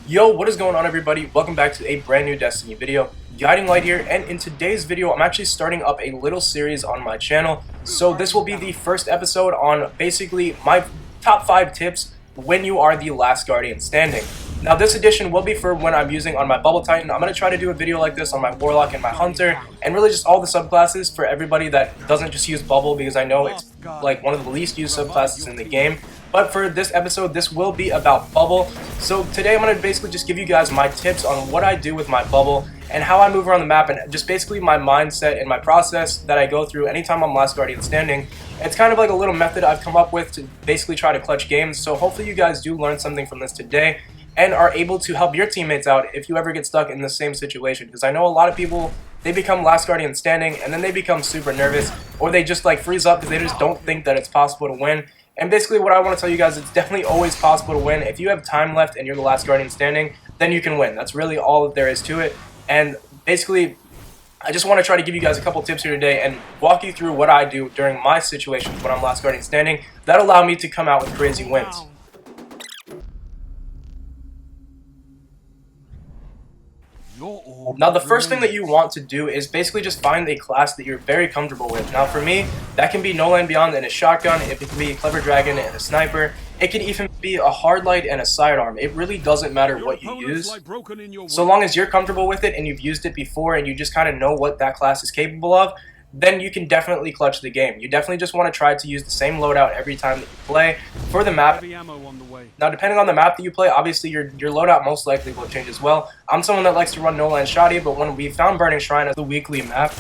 Yo, what is going on, everybody? Welcome back to a brand new Destiny video. Guiding Light here, and in today's video I'm actually starting up a little series on my channel. So this will be the first episode on basically my top 5 tips when you are the last Guardian standing. Now this edition will be for when I'm using on my Bubble Titan. I'm going to try to do a video like this on my Warlock and my Hunter, and really just all the subclasses for everybody that doesn't just use Bubble, because I know it's like one of the least used subclasses in the game. But for this episode, this will be about Bubble. So today I'm going to basically just give you guys my tips on what I do with my Bubble and how I move around the map, and just basically my mindset and my process that I go through anytime I'm last Guardian standing. It's kind of like a little method I've come up with to basically try to clutch games. So hopefully you guys do learn something from this today and are able to help your teammates out if you ever get stuck in the same situation. Because I know a lot of people, they become last Guardian standing and then they become super nervous, or they just like freeze up because they just don't think that it's possible to win. And basically what I want to tell you guys, it's definitely always possible to win. If you have time left and you're the last Guardian standing, then you can win. That's really all there is to it. And basically, I just want to try to give you guys a couple tips here today and walk you through what I do during my situations when I'm last Guardian standing that allow me to come out with crazy wins. Now the first thing that you want to do is basically just find a class that you're very comfortable with. Now for me, that can be No Land Beyond and a shotgun, it can be Clever Dragon and a sniper, it can even be a hard light and a sidearm. It really doesn't matter what you use, so long as you're comfortable with it and you've used it before and you just kind of know what that class is capable of, then you can definitely clutch the game. You definitely just want to try to use the same loadout every time that you play for the map. Now, depending on the map that you play, obviously your loadout most likely will change as well. I'm someone that likes to run No Land Shoddy, but when we found Burning Shrine as the weekly map,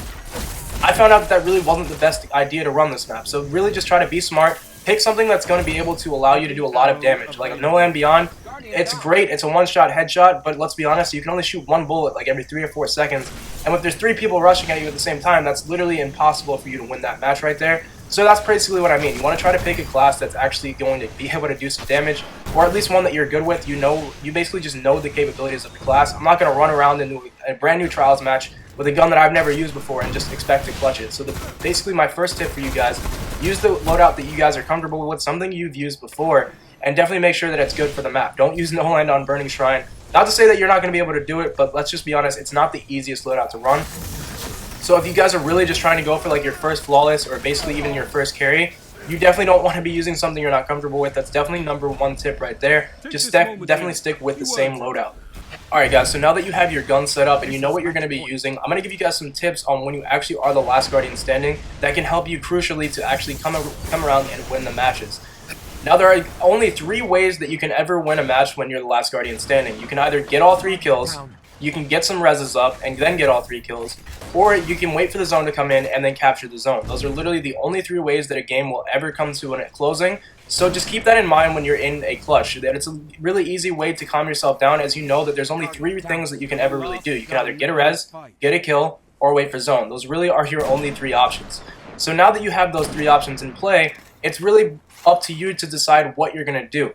I found out that really wasn't the best idea to run this map. So really just try to be smart. Pick something that's going to be able to allow you to do a lot of damage. Like a No Land Beyond, it's great, it's a one-shot headshot, but let's be honest, you can only shoot one bullet like every 3 or 4 seconds. And if there's 3 people rushing at you at the same time, that's literally impossible for you to win that match right there. So that's basically what I mean. You want to try to pick a class that's actually going to be able to do some damage, or at least one that you're good with. You basically just know the capabilities of the class. I'm not going to run around into a brand new Trials match with a gun that I've never used before and just expect to clutch it. So basically my first tip for you guys, use the loadout that you guys are comfortable with, something you've used before, and definitely make sure that it's good for the map. Don't use No Land on Burning Shrine. Not to say that you're not going to be able to do it, but let's just be honest, it's not the easiest loadout to run. So if you guys are really just trying to go for like your first flawless or basically even your first carry, you definitely don't want to be using something you're not comfortable with. That's definitely number 1 tip right there. Just definitely stick with the same loadout. Alright guys, so now that you have your gun set up and you know what you're going to be using, I'm going to give you guys some tips on when you actually are the last Guardian standing that can help you crucially to actually come around and win the matches. Now there are only 3 ways that you can ever win a match when you're the last Guardian standing. You can either get all 3 kills, you can get some reses up and then get all 3 kills, or you can wait for the zone to come in and then capture the zone. Those are literally the only 3 ways that a game will ever come to a closing. So just keep that in mind when you're in a clutch. That it's a really easy way to calm yourself down, as you know that there's only 3 things that you can ever really do. You can either get a res, get a kill, or wait for zone. Those really are your only 3 options. So now that you have those 3 options in play, it's really up to you to decide what you're going to do.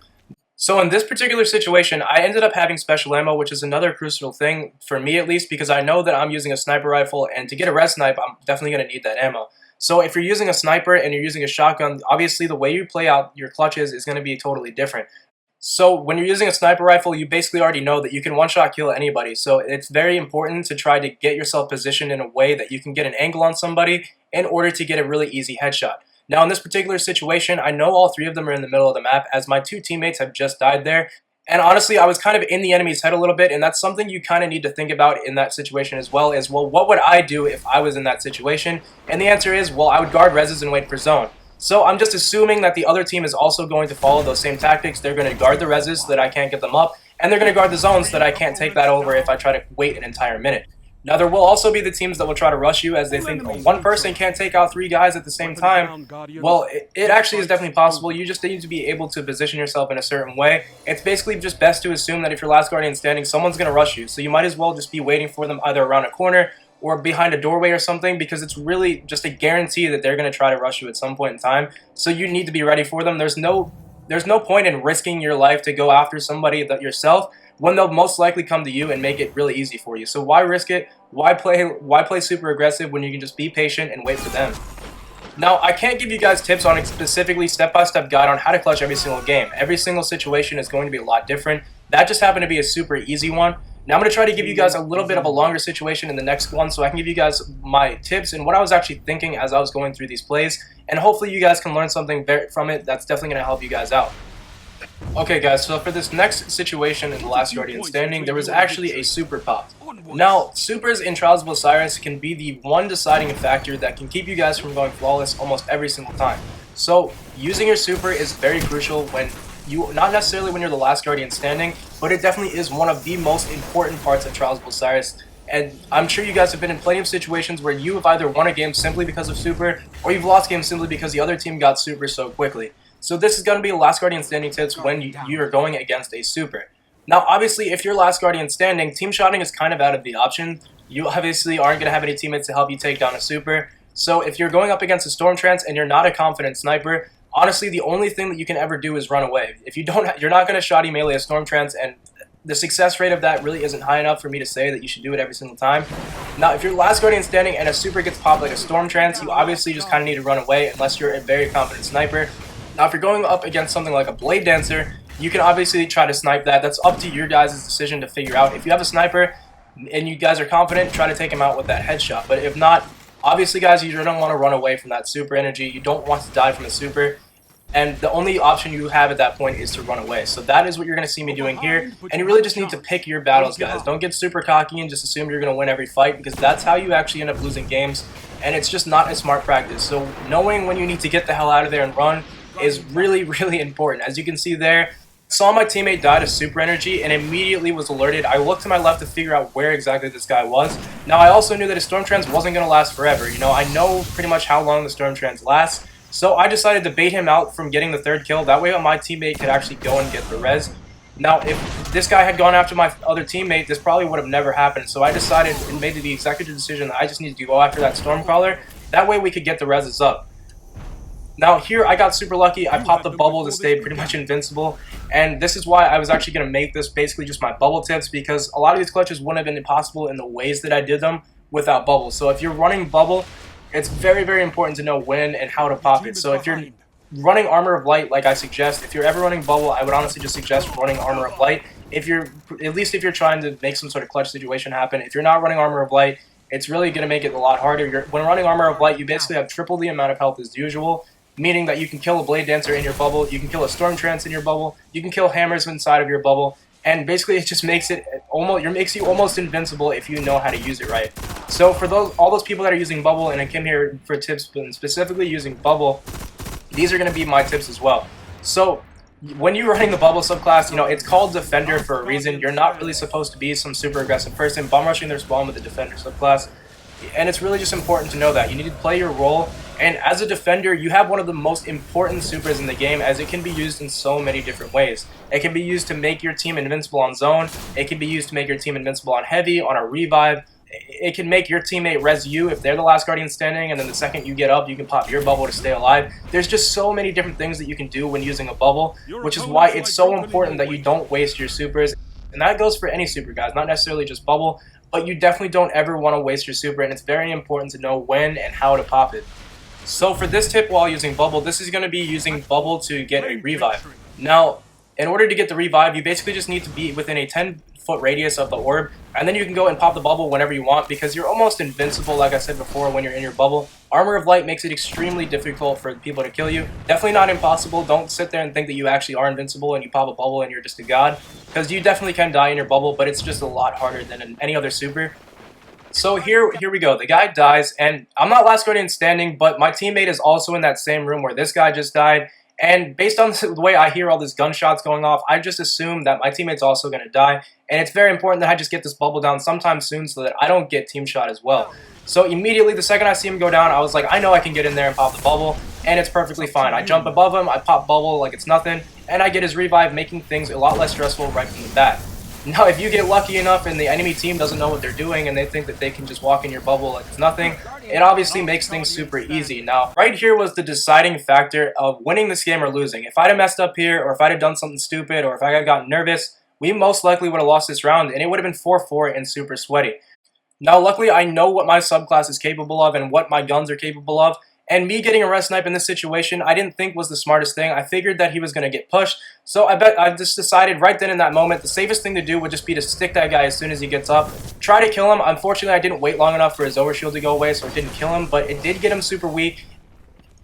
So in this particular situation, I ended up having special ammo, which is another crucial thing, for me at least, because I know that I'm using a sniper rifle, and to get a res snipe, I'm definitely going to need that ammo. So if you're using a sniper and you're using a shotgun, obviously the way you play out your clutches is going to be totally different. So when you're using a sniper rifle, you basically already know that you can one-shot kill anybody. So it's very important to try to get yourself positioned in a way that you can get an angle on somebody in order to get a really easy headshot. Now in this particular situation, I know all 3 of them are in the middle of the map, as my 2 teammates have just died there. And honestly, I was kind of in the enemy's head a little bit, and that's something you kind of need to think about in that situation as well, is, well, what would I do if I was in that situation? And the answer is, well, I would guard reses and wait for zone. So I'm just assuming that the other team is also going to follow those same tactics. They're going to guard the reses so that I can't get them up, and they're going to guard the zones so that I can't take that over if I try to wait an entire minute. Now there will also be the teams that will try to rush you, as they think one person can't take out 3 guys at the same time. Well, it actually is definitely possible. You just need to be able to position yourself in a certain way. It's basically just best to assume that if you're last Guardian standing, someone's going to rush you. So you might as well just be waiting for them either around a corner or behind a doorway or something, because it's really just a guarantee that they're going to try to rush you at some point in time. So you need to be ready for them. There's no point in risking your life to go after somebody yourself when they'll most likely come to you and make it really easy for you. So why risk it? Why play super aggressive when you can just be patient and wait for them? Now, I can't give you guys tips on a specifically step-by-step guide on how to clutch every single game. Every single situation is going to be a lot different. That just happened to be a super easy one. Now I'm going to try to give you guys a little bit of a longer situation in the next one so I can give you guys my tips and what I was actually thinking as I was going through these plays, and hopefully you guys can learn something from it that's definitely going to help you guys out. Okay guys, so for this next situation in The Last Guardian Standing, there was actually a super pop. Now, supers in Trials of Osiris can be the one deciding factor that can keep you guys from going flawless almost every single time. So, using your super is very crucial when not necessarily when you're the last Guardian standing, but it definitely is one of the most important parts of Trials of Osiris. And I'm sure you guys have been in plenty of situations where you have either won a game simply because of super, or you've lost games simply because the other team got super so quickly. So this is going to be Last Guardian Standing tips when you are going against a super. Now, obviously, if you're Last Guardian Standing, team shotting is kind of out of the option. You obviously aren't going to have any teammates to help you take down a super. So if you're going up against a Storm Trance and you're not a confident sniper, honestly, the only thing that you can ever do is run away. If you're not going to shoddy melee a Storm Trance, and the success rate of that really isn't high enough for me to say that you should do it every single time. Now, if you're Last Guardian Standing and a super gets popped like a Storm Trance, you obviously just kind of need to run away unless you're a very confident sniper. Now, if you're going up against something like a Blade Dancer, you can obviously try to snipe that. That's up to your guys' decision to figure out. If you have a sniper and you guys are confident, try to take him out with that headshot. But if not, obviously, guys, you don't want to run away from that super energy. You don't want to die from a super. And the only option you have at that point is to run away. So that is what you're going to see me doing here. And you really just need to pick your battles, guys. Don't get super cocky and just assume you're going to win every fight, because that's how you actually end up losing games. And it's just not a smart practice. So knowing when you need to get the hell out of there and run is really, really important. As you can see there, saw my teammate die to super energy and immediately was alerted. I looked to my left to figure out where exactly this guy was. Now, I also knew that a Storm Trance wasn't going to last forever. You know, I know pretty much how long the Storm Trance lasts. So I decided to bait him out from getting the third kill. That way my teammate could actually go and get the res. Now, if this guy had gone after my other teammate, this probably would have never happened. So I decided and made the executive decision that I just needed to go after that Stormcaller. That way we could get the reses up. Now here I got super lucky. I popped the bubble to stay pretty much invincible, and this is why I was actually going to make this basically just my bubble tips, because a lot of these clutches wouldn't have been possible in the ways that I did them without bubble. So if you're running bubble, it's very, very important to know when and how to pop it. So if you're running Armor of Light, like I suggest, if you're ever running bubble, I would honestly just suggest running Armor of Light. At least if you're trying to make some sort of clutch situation happen. If you're not running Armor of Light, it's really going to make it a lot harder. When running Armor of Light, you basically have triple the amount of health as usual, meaning that you can kill a Blade Dancer in your bubble, you can kill a Storm Trance in your bubble, you can kill hammers inside of your bubble, and basically it just makes you almost invincible if you know how to use it right. So for all those people that are using bubble, and I came here for tips specifically using bubble, these are going to be my tips as well. So when you're running the bubble subclass, you know, it's called Defender for a reason. You're not really supposed to be some super aggressive person bum rushing their spawn with the Defender subclass. And it's really just important to know that. You need to play your role, and as a defender, you have one of the most important supers in the game, as it can be used in so many different ways. It can be used to make your team invincible on zone, it can be used to make your team invincible on heavy, on a revive. It can make your teammate res you if they're the last Guardian standing, and then the second you get up, you can pop your bubble to stay alive. There's just so many different things that you can do when using a bubble, which is why it's so important that you don't waste your supers. And that goes for any super, guys, not necessarily just bubble, but you definitely don't ever want to waste your super, and it's very important to know when and how to pop it. So for this tip while using bubble, this is going to be using bubble to get a revive. Now, in order to get the revive, you basically just need to be within a 10-foot radius of the orb, and then you can go and pop the bubble whenever you want, because you're almost invincible, like I said before, when you're in your bubble. Armor of Light makes it extremely difficult for people to kill you. Definitely not impossible. Don't sit there and think that you actually are invincible and you pop a bubble and you're just a god, because you definitely can die in your bubble, but it's just a lot harder than in any other super. So here we go. The guy dies, and I'm not last Guardian standing, but my teammate is also in that same room where this guy just died. And based on the way I hear all these gunshots going off, I just assume that my teammate's also going to die. And it's very important that I just get this bubble down sometime soon so that I don't get team shot as well. So immediately, the second I see him go down, I was like, I know I can get in there and pop the bubble, and it's perfectly fine. I jump above him, I pop bubble like it's nothing, and I get his revive, making things a lot less stressful right from the bat. Now, if you get lucky enough and the enemy team doesn't know what they're doing and they think that they can just walk in your bubble like it's nothing, it obviously makes things super easy. Now, right here was the deciding factor of winning this game or losing. If I'd have messed up here, or if I'd have done something stupid, or if I had gotten nervous, we most likely would have lost this round, and it would have been 4-4 and super sweaty. Now, luckily, I know what my subclass is capable of and what my guns are capable of, And me getting a res snipe in this situation, I didn't think was the smartest thing. I figured that he was going to get pushed. So I just decided right then in that moment, the safest thing to do would just be to stick that guy as soon as he gets up. Try to kill him. Unfortunately, I didn't wait long enough for his overshield to go away, so it didn't kill him. But it did get him super weak.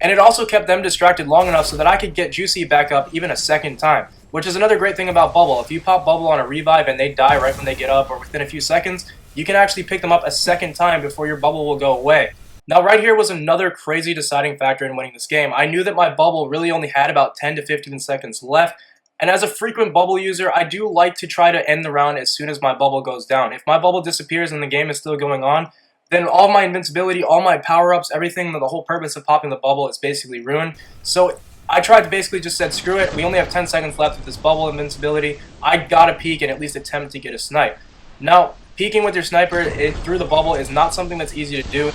And it also kept them distracted long enough so that I could get Juicy back up even a second time. Which is another great thing about Bubble. If you pop Bubble on a revive and they die right when they get up or within a few seconds, you can actually pick them up a second time before your Bubble will go away. Now right here was another crazy deciding factor in winning this game. I knew that my bubble really only had about 10 to 15 seconds left, and as a frequent bubble user, I do like to try to end the round as soon as my bubble goes down. If my bubble disappears and the game is still going on, then all my invincibility, all my power-ups, everything, the whole purpose of popping the bubble is basically ruined. So I tried to basically just said, screw it, we only have 10 seconds left with this bubble invincibility. I gotta peek and at least attempt to get a snipe. Now, peeking with your sniper through the bubble is not something that's easy to do.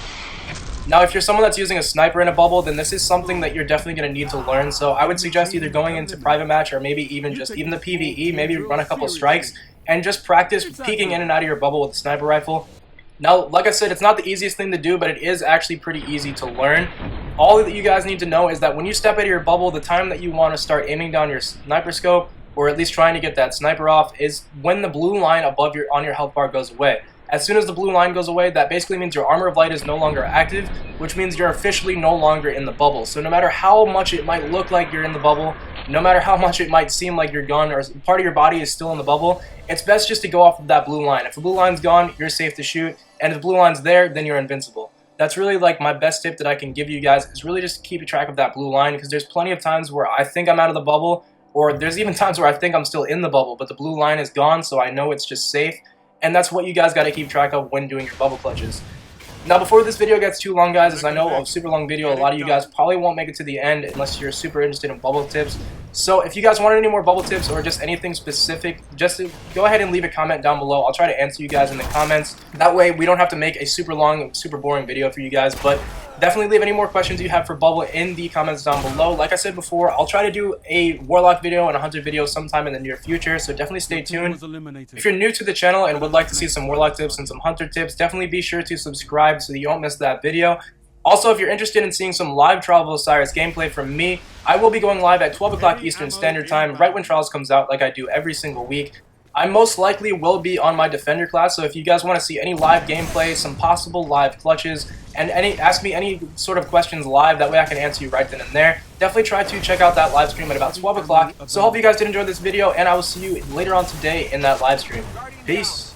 Now, if you're someone that's using a sniper in a bubble, then this is something that you're definitely going to need to learn. So I would suggest either going into private match or maybe even the PvE, maybe run a couple strikes and just practice peeking in and out of your bubble with a sniper rifle. Now, like I said, it's not the easiest thing to do, but it is actually pretty easy to learn. All that you guys need to know is that when you step out of your bubble, the time that you want to start aiming down your sniper scope, or at least trying to get that sniper off, is when the blue line above on your health bar goes away. As soon as the blue line goes away, that basically means your Armor of Light is no longer active, which means you're officially no longer in the bubble. So no matter how much it might look like you're in the bubble, no matter how much it might seem like you're gone or part of your body is still in the bubble, it's best just to go off of that blue line. If the blue line's gone, you're safe to shoot, and if the blue line's there, then you're invincible. That's really like my best tip that I can give you guys, is really just keep track of that blue line, because there's plenty of times where I think I'm out of the bubble, or there's even times where I think I'm still in the bubble, but the blue line is gone, so I know it's just safe. And that's what you guys got to keep track of when doing your bubble clutches. Now, before this video gets too long, guys, as I know a super long video, a lot of you guys probably won't make it to the end unless you're super interested in bubble tips. So if you guys want any more bubble tips or just anything specific, just go ahead and leave a comment down below. I'll try to answer you guys in the comments. That way we don't have to make a super long, super boring video for you guys. But definitely leave any more questions you have for bubble in the comments down below. Like I said before, I'll try to do a Warlock video and a Hunter video sometime in the near future, so definitely stay tuned. If you're new to the channel and would like to see some Warlock tips and some Hunter tips, definitely be sure to subscribe so that you don't miss that video. Also, if you're interested in seeing some live Trial of Osiris gameplay from me, I will be going live at 12 o'clock Eastern Standard Time, right when Trials comes out, like I do every single week. I most likely will be on my Defender class, so if you guys want to see any live gameplay, some possible live clutches, and ask me any sort of questions live, that way I can answer you right then and there, definitely try to check out that live stream at about 12 o'clock. So I hope you guys did enjoy this video, and I will see you later on today in that live stream. Peace!